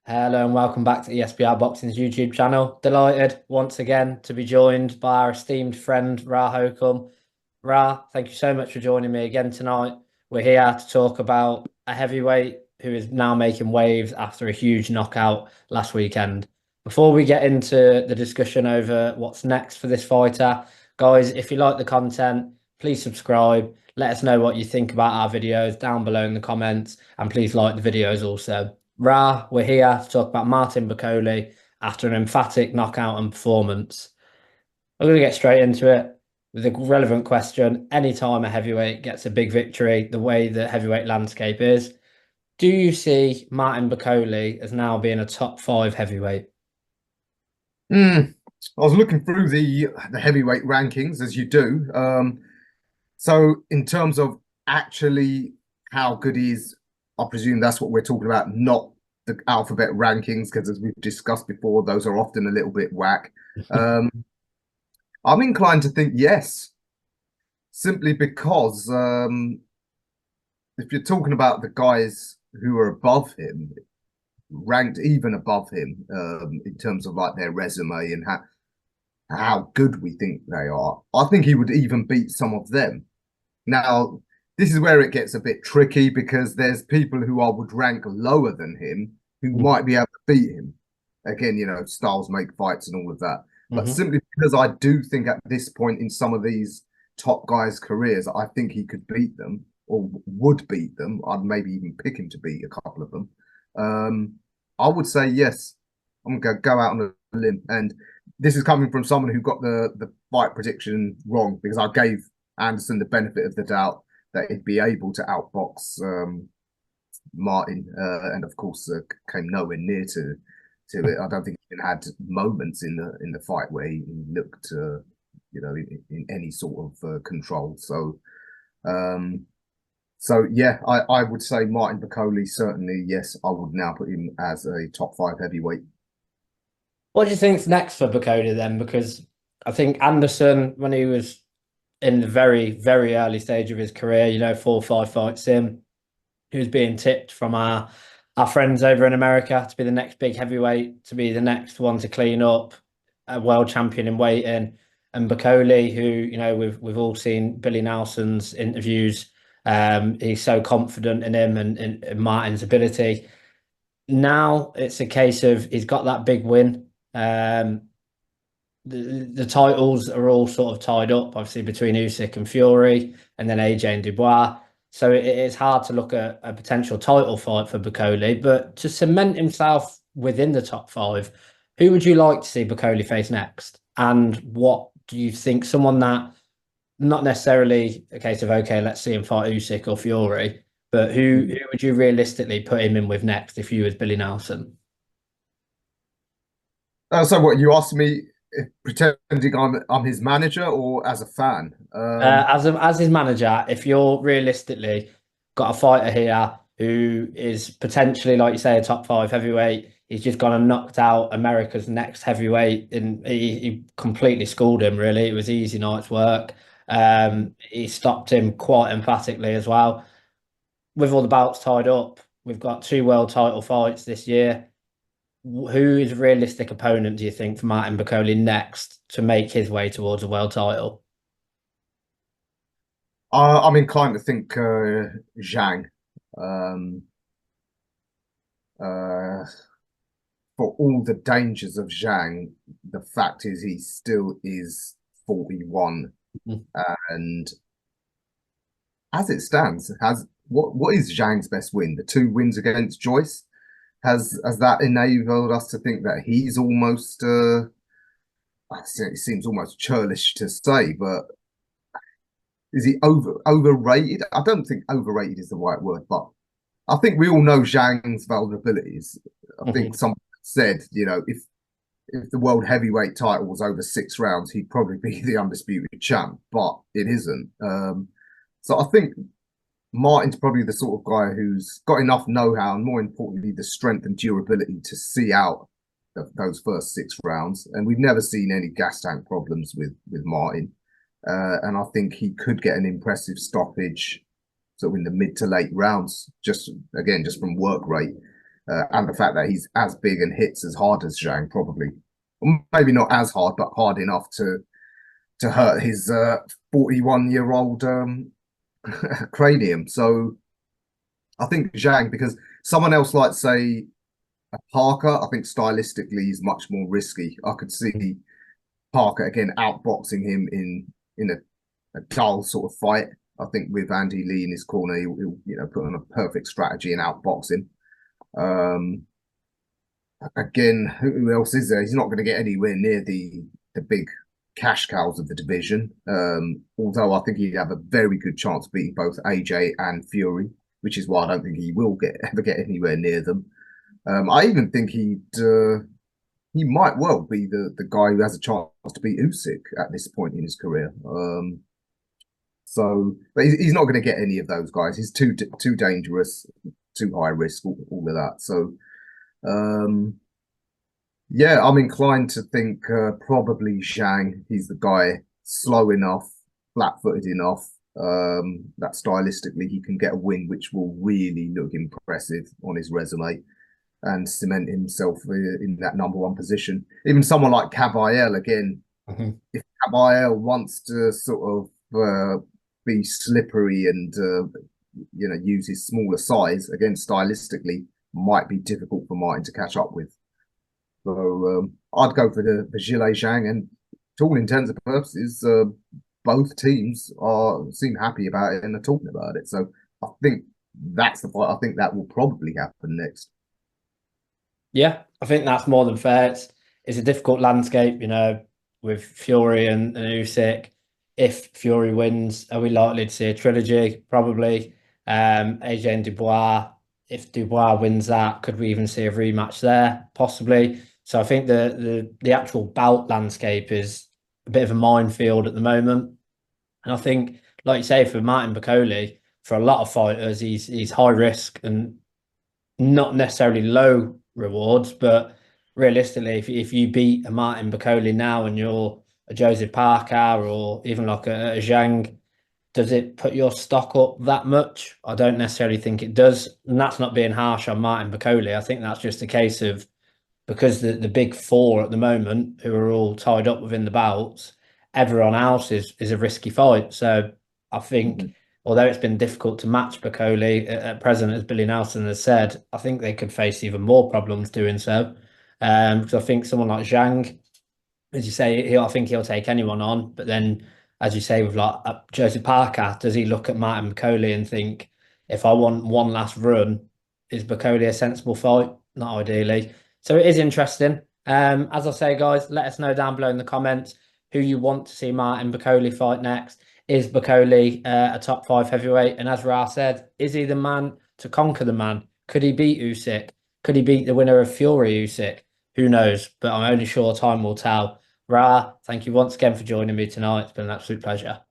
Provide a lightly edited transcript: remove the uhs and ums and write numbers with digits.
Hello and welcome back to ESBR Boxing's YouTube channel. Delighted once again to be joined by our esteemed friend Ra Hokum. Ra, thank you so much for joining me again tonight. We're here to talk about a heavyweight who is now making waves after a huge knockout last weekend. Before we get into the discussion over what's next for this fighter, guys, if you like the content, please subscribe. Let us know what you think about our videos down below in the comments, and please like the videos also. Ra, we're here to talk about Martin Bakole after an emphatic knockout and performance. I'm going to get straight into it with a relevant question. Anytime a heavyweight gets a big victory, the way the heavyweight landscape is, do you see Martin Bakole as now being a top five heavyweight? I was looking through the heavyweight rankings as you do. So in terms of actually how good he is, I presume that's what we're talking about, not the alphabet rankings, because as we've discussed before, those are often a little bit whack. Um, I'm inclined to think yes, simply because if you're talking about the guys who are above him, ranked even above him, in terms of like their resume and how good we think they are, I think he would even beat some of them. Now, this is where it gets a bit tricky because there's people who I would rank lower than him who might be able to beat him. Again, styles make fights and all of that. But Mm-hmm. simply because I do think at this point in some of these top guys' careers, I think he could beat them or would beat them. I'd maybe even pick him to beat a couple of them. Um, I would say yes. I'm gonna go out on a limb, and this is coming from someone who got the fight prediction wrong because I gave Anderson the benefit of the doubt that he'd be able to outbox Martin, and of course came nowhere near to it. I don't think he even had moments in the fight where he looked, in any sort of control. Um, so yeah, I would say Martin Bakole certainly yes. I would now put him as a top five heavyweight. What do you think's next for Bakole then? Because I think Anderson, when he was in the very, very early stage of his career, 4 or 5 fights in, he was being tipped from our friends over in America to be the next big heavyweight, to be the next one to clean up, a world champion in weighting. And Bakole, who, we've all seen Billy Nelson's interviews. He's so confident in him and in Martin's ability. Now it's a case of he's got that big win. The titles are all sort of tied up, obviously, between Usyk and Fury, and then AJ and Dubois. So it's hard to look at a potential title fight for Bakole, but to cement himself within the top five, who would you like to see Bakole face next? And what do you think someone that not necessarily a case of okay, let's see him fight Usyk or Fury, but who would you realistically put him in with next if you was Billy Nelson? So what you asked me, if pretending I'm his manager or as a fan? As his manager, if you're realistically got a fighter here who is potentially, like you say, a top five heavyweight, he's just gone and knocked out America's next heavyweight, and he completely schooled him. Really, it was easy night's work. He stopped him quite emphatically as well. With all the belts tied up, we've got two world title fights this year. Who is a realistic opponent, do you think, for Martin Bakole next to make his way towards a world title? I'm inclined to think Zhang. Um, uh, for all the dangers of Zhang, the fact is he still is 41, and as it stands, has what is Zhang's best win? The two wins against Joyce. Has that enabled us to think that he's almost? It seems almost churlish to say, but is he overrated? I don't think overrated is the right word, but I think we all know Zhang's vulnerabilities. I think Mhm. someone said, if the world heavyweight title was over 6 rounds, he'd probably be the undisputed champ, but it isn't. So I think Martin's probably the sort of guy who's got enough know-how and, more importantly, the strength and durability to see out those first 6 rounds. And we've never seen any gas tank problems with Martin. And I think he could get an impressive stoppage sort of in the mid to late rounds, just from work rate. and the fact that he's as big and hits as hard as Zhang, probably. Maybe not as hard, but hard enough to hurt his 41-year-old cranium. So I think Zhang, because someone else like, say, Parker, I think stylistically is much more risky. I could see Parker again outboxing him in a dull sort of fight. I think with Andy Lee in his corner, he'll put on a perfect strategy and outbox him. Again, who else is there? He's not going to get anywhere near the big cash cows of the division. Although I think he'd have a very good chance of beating both AJ and Fury, which is why I don't think he will ever get anywhere near them. I even think he might well be the guy who has a chance to beat Usyk at this point in his career. But he's not going to get any of those guys. He's too dangerous, too high risk, all of that. So, yeah, I'm inclined to think probably Zhang. He's the guy, slow enough, flat-footed enough, that stylistically he can get a win, which will really look impressive on his resume and cement himself in that #1 position. Even someone like Caballel, again, if Caballel wants to sort of be slippery and use his smaller size, again, stylistically, might be difficult for Martin to catch up with. So I'd go for the Zhilei Zhang, and to all intents and purposes, both teams seem happy about it and are talking about it. So I think that's the fight. I think that will probably happen next. Yeah, I think that's more than fair. It's a difficult landscape, with Fury and Usyk. If Fury wins, are we likely to see a trilogy? Probably. AJ and Dubois. If Dubois wins that, could we even see a rematch there? Possibly. So I think the actual bout landscape is a bit of a minefield at the moment. And I think, like you say, for Martin Bakule, for a lot of fighters, he's high risk and not necessarily low rewards, but realistically, if you beat a Martin Bakule now and you're a Joseph Parker or even like a Zhang, does it put your stock up that much? I don't necessarily think it does. And that's not being harsh on Martin Bakule. I think that's just a case of, because the big four at the moment, who are all tied up within the bouts, everyone else is a risky fight. So I think, although it's been difficult to match Bakole at present, as Billy Nelson has said, I think they could face even more problems doing so. Because I think someone like Zhang, as you say, I think he'll take anyone on. But then, as you say, with like Joseph Parker, does he look at Martin Bakule and think, if I want one last run, is Bakole a sensible fight? Not ideally. So it is interesting. As I say, guys, let us know down below in the comments who you want to see Martin Bakule fight next. Is Bakole a top 5 heavyweight? And as Ra said, is he the man to conquer the man? Could he beat Usyk? Could he beat the winner of Fury Usyk? Who knows? But I'm only sure time will tell. Ra, thank you once again for joining me tonight. It's been an absolute pleasure.